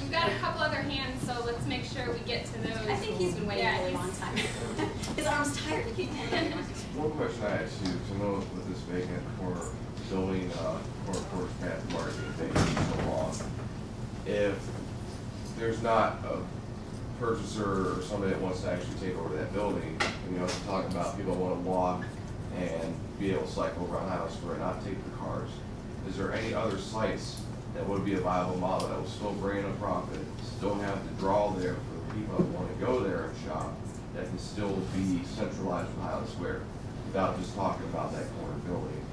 we've got a couple other hands, so let's make sure we get to those. I think he's been waiting a really long time. His arm's tired. One question I had too, to know with this vacant corner building, corner path marketing thing so long, if there's not a purchaser or somebody that wants to actually take over that building, and you know, talking about people want to walk and be able to cycle around Highland Square and not take the cars, is there any other sites that would be a viable model that will still bring in a profit, still have the draw there for the people that want to go there and shop, that can still be centralized with Highland Square without just talking about that corner building?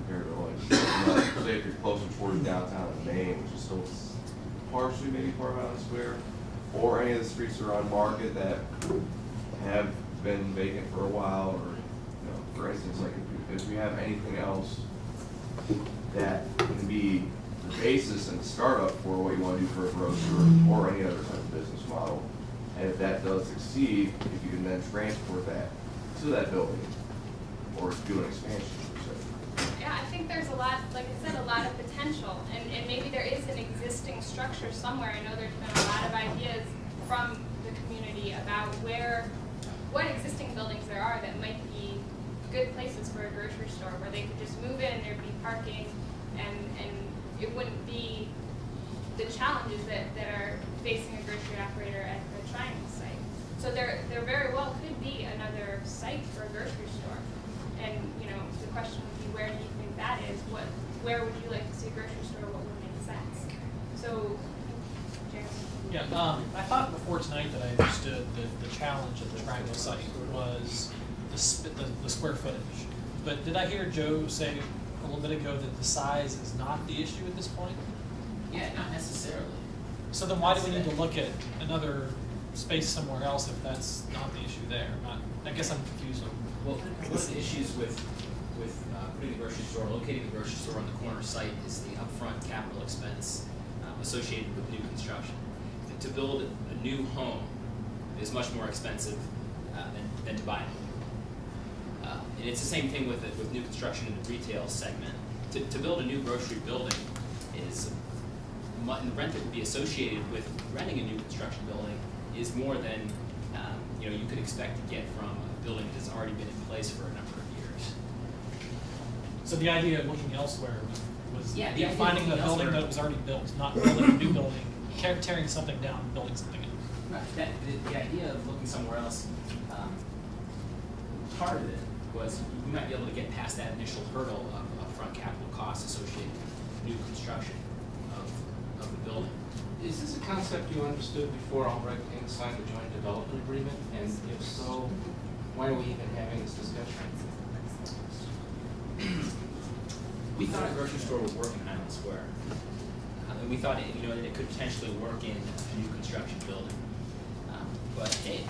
Compared to like, you know, say if you're closer towards downtown in Maine, which is still partially maybe part of Highland Square, or any of the streets around Market that have been vacant for a while, or you know, for instance, like if we have anything else that can be the basis and the startup for what you want to do for a grocer or any other type of business model, and if that does succeed, if you can then transport that to that building or do an expansion. Yeah, I think there's a lot, like I said, a lot of potential, and maybe there is an existing structure somewhere. I know there's been a lot of ideas from the community about what existing buildings there are that might be good places for a grocery store where they could just move in, there'd be parking, and it wouldn't be the challenges that are facing a grocery operator at the Triangle site. So there very well could be another site for a grocery store. And you know, the question would be, where do you think that is? Where would you like to see a grocery store? What would make sense? So, Jeremy. Yeah, I thought before tonight that I understood the challenge of the Triangle site was the square footage. But did I hear Joe say a little bit ago that the size is not the issue at this point? Yeah, not necessarily. So then why do we need to look at another space somewhere else if that's not the issue there? I guess I'm confused. Well, one of the issues with putting the grocery store, locating the grocery store on the corner site is the upfront capital expense associated with new construction. To build a new home is much more expensive than to buy a home. And it's the same thing with new construction in the retail segment. To build a new grocery building is, the rent that would be associated with renting a new construction building is more than you know, you could expect to get from a building that has already been in place for a number of years. So the idea of looking elsewhere was finding a building that was already built, not building a new building, tearing something down and building something in. Right. The idea of looking somewhere else, part of it was we might be able to get past that initial hurdle of upfront capital costs associated with new construction of the building. Is this a concept you understood before Albrecht Inc. signed the joint development agreement? And if so, why are we even having this discussion? We thought a grocery store would work in Highland Square. And we thought that it could potentially work in a new construction building. But hey,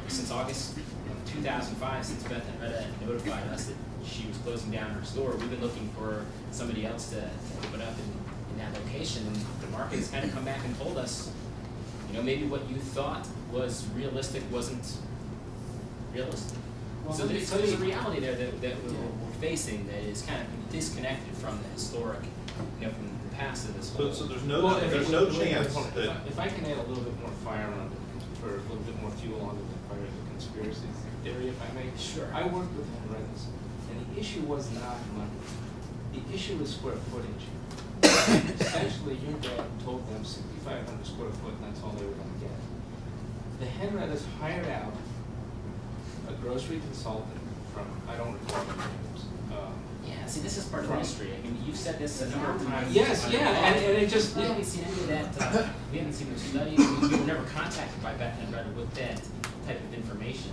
since August of 2005, since Beth and Retta notified us that she was closing down her store, we've been looking for somebody else to open up in that location, and the market has kind of come back and told us, maybe what you thought was realistic wasn't realistic. Well, so there's a reality there that we're facing that is kind of disconnected from the historic, from the past of this whole. So there's no chance that if I can add a little bit more fire on it, or a little bit more fuel onto the fire of the conspiracy theory, if I may. Sure. I worked with Henrettas, and the issue was not money. The issue is square footage. Essentially, your dad told them 6,500 square foot, and that's all they were going to get. The Henrettas hired out a grocery consultant from, I don't recall the names. Yeah, see, this is part of the history. I mean, you've said this a number of times. Yes, yeah, and it just... We haven't seen any of that. We haven't seen those studies. We were never contacted by Beth and Retta with that type of information.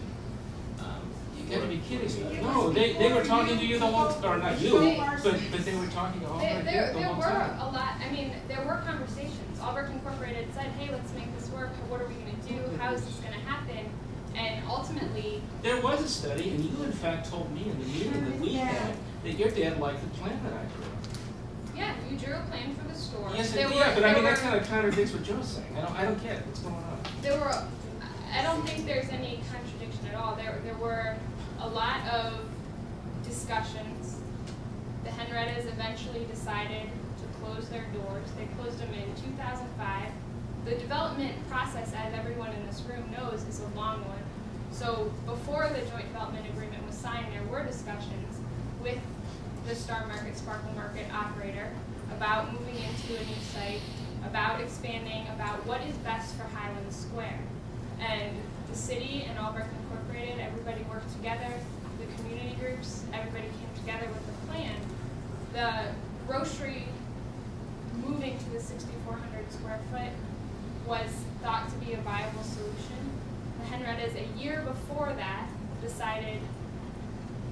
You gotta be kidding me. No, they were talking to you the whole time, or not you, but they were talking to all there were a lot, I mean, there were conversations. Albrecht Incorporated said, hey, let's make this work. What are we going to do? How is this going to happen? And ultimately... There was a study, and you in fact told me in the meeting that we had that your dad liked the plan that I drew. Yeah, you drew a plan for the store. Yes, but I mean, that kind of contradicts what Joe's saying. I don't get it. What's going on? I don't think there's any contradiction at all. There were a lot of discussions. The Henrettas eventually decided to close their doors. They closed them in 2005. the development process, as everyone in this room knows, is a long one. So before the joint development agreement was signed, there were discussions with the Star Market, Sparkle Market operator about moving into a new site, about expanding, about what is best for Highland Square. And the city and Albrecht Incorporated, everybody worked together, the community groups, everybody came together with a plan. The grocery moving to the 6,400 square foot was thought to be a viable solution. The Henrettas, a year before that, decided,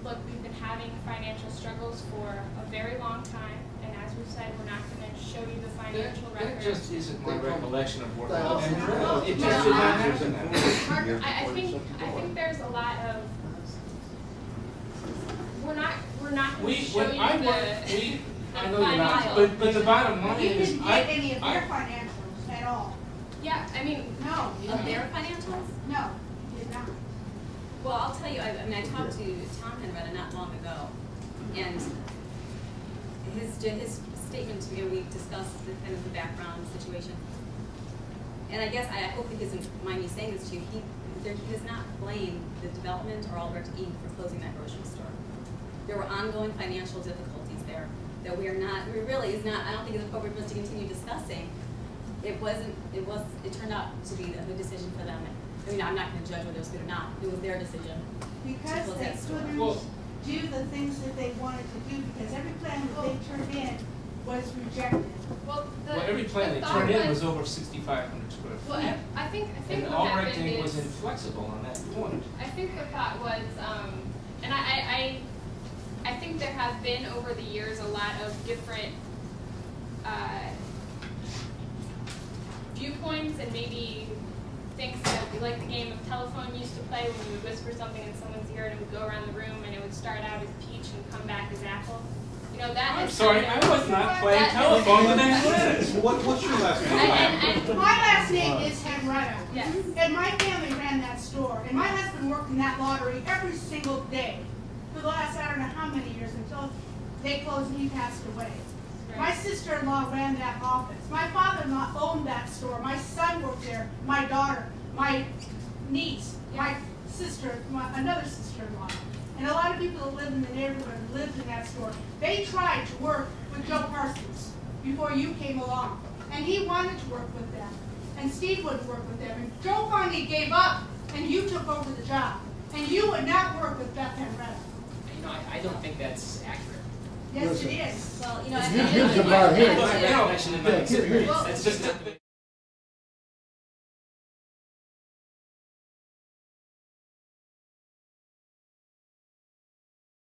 look, we've been having financial struggles for a very long time, and as we've said, we're not going to show you the financial record. That just isn't my recollection of what Well, it just did not happen that way. I think there's a lot of, we're not going to show you I know you're not, but the bottom line You is, didn't get any of their financials at all. yeah, I mean, No, you Of didn't. their financials? No, you did not. Well, I'll tell you, I talked to Tom Henretta not long ago, and his statement to me, we discussed the kind of the background situation. And I guess, I hope he doesn't mind me saying this to you, he does not blame the development or Albrecht Inc. for closing that grocery store. There were ongoing financial difficulties there that we really is not, I don't think it's appropriate for us to continue discussing. It turned out to be a good decision for them. I mean, I'm not going to judge whether it was good or not. It was their decision. Because close they that store. couldn't Well- do the things that they wanted to do, because every plan that they turned in was rejected. well, well, every plan they the thought turned in was over 6,500 square well, feet. I think And what Albrecht happened Inc. was is, inflexible on that point. I think the thought was, and I think there have been over the years a lot of different viewpoints and maybe things that we like the game of telephone used to play when you would whisper something in someone's ear and it would go around the room and it would start out as peach and come back as apple. You know, that I'm has sorry, kind I of, was not playing that- telephone with athletics. What's your last name? and My last name is Henretta. yes. And my family ran that store. And my husband worked in that lottery every single day for the last, I don't know how many years, until they closed and he passed away. My sister-in-law ran that office. My father-in-law owned that store. My son worked there. My daughter, my niece, my sister, another sister-in-law. And a lot of people that lived in the neighborhood lived in that store. They tried to work with Joe Parsons before you came along. And he wanted to work with them. And Steve wouldn't work with them. And Joe finally gave up and you took over the job. And you would not work with Beth Henretta. You know, I don't think that's accurate. Yes, it is. Well, you know, It's about him. My recollection and my experience, Well, that's just not the